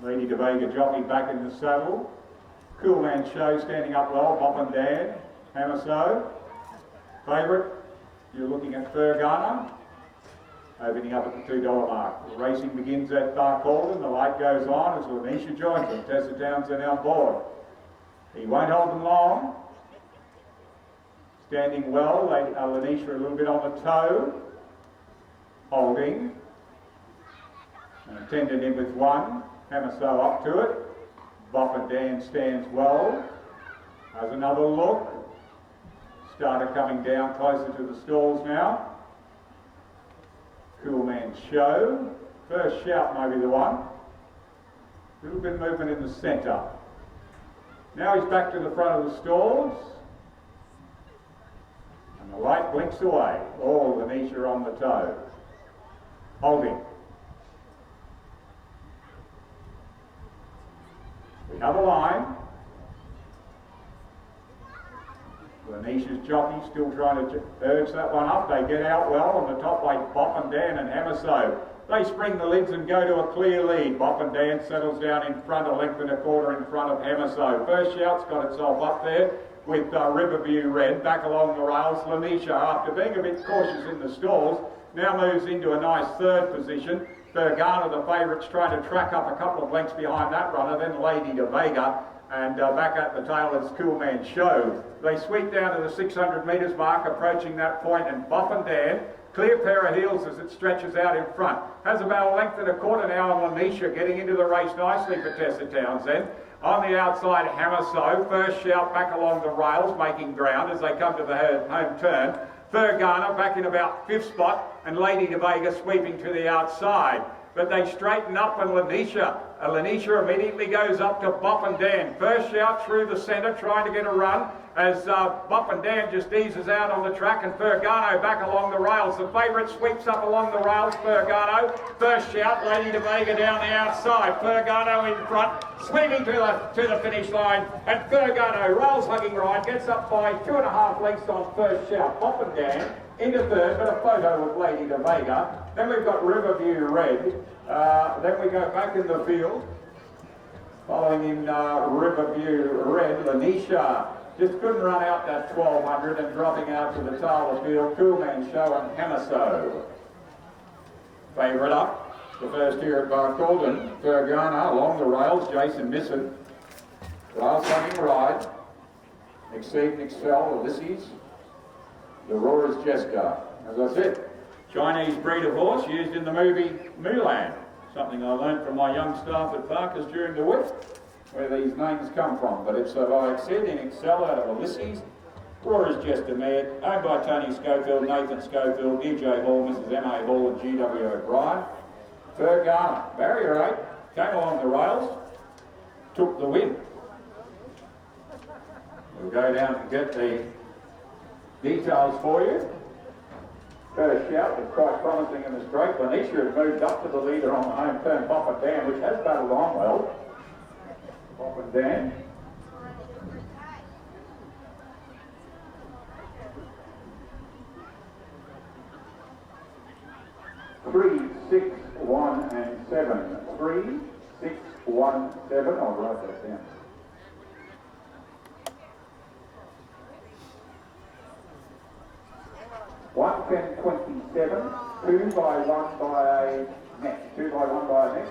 Lady de Vega jockey back in the saddle. Cool Man Show standing up well, Bop and Dan, Hammer So. Favourite, you're looking at Fergana, opening up at the $2 mark. The racing begins at Barcaldine, the light goes on as Lanisha joins them. Tessa Townsend on board. He won't hold them long. Standing well, Lanisha a little bit on the toe. Holding. And attended in with one. Hammer So up to it. Bop and Dan stands well. Has another look. Starter coming down closer to the stalls now. Cool Man Show. First Shout may be the one. A little bit of movement in the centre. Now he's back to the front of the stalls. And the light blinks away. All Lanisha on the toe. Holding. Another line. Lanisha's jockey still trying to urge that one up. They get out well on the top like Bop and Dan and Hammer So. They spring the lids and go to a clear lead. Bop and Dan settles down in front, a length and a quarter in front of Hammer So. First Shout's got itself up there with Riverview Red back along the rails. Lanisha, after being a bit cautious in the stalls, now moves into a nice third position. Fergana, the favourite's trying to track up a couple of lengths behind that runner, then Lady de Vega, and back at the tail is Cool Man Show. They sweep down to the 600 metres mark, approaching that point, and Bop and Dan, clear pair of heels as it stretches out in front. Has about a length and a quarter now on Lanisha, getting into the race nicely for Tessa Townsend. On the outside, Hammer So. First Shout back along the rails, making ground as they come to the home turn. Fergana back in about fifth spot, and Lady de Vega sweeping to the outside. But they straighten up, and Lanisha immediately goes up to Bop and Dan. First Shout through the centre, trying to get a run as Bop and Dan just eases out on the track, and Fergano back along the rails. The favourite sweeps up along the rails, Fergano. First Shout, Lady de Vega down the outside. Fergano in front, sweeping to the finish line, and Fergano, rails hugging ride, gets up by 2.5 lengths on First Shout. Bop and Dan into third, but a photo of Lady de Vega. Then we've got Riverview Red. Then we go back in the field. Following in Riverview Red, Lanisha just couldn't run out that 1200 and dropping out to the tail of the field. Cool Man Show and Hammer So. Favourite up, the first here at Barcaldine. Fergana along the rails, Jason Misson. Rails hugging ride. Exceed and Excel, Ulysses. The Roar's Jessica. As I said, Chinese breed of horse used in the movie Mulan. Something I learned from my young staff at Parker's during the week, where these names come from. But it's by Exceed and Excel out of Ulysses. Roar's Jessica mare, owned by Tony Schofield, Nathan Schofield, DJ Hall, Mrs. M.A. Hall and G.W. O'Brien. Fergana, barrier 8, came along the rails, took the win. We'll go down and get the details for you. First Shout was quite promising in the straight. Lanisha has moved up to the leader on the home turn, Bop and Dan, which has battled on well. Bop and Dan. Three, 6, 1 and 7. 3, 6, 1, 7. I'll write that down. 1, 10, 27, 2 by 1 by a neck, 2 by 1 by a neck.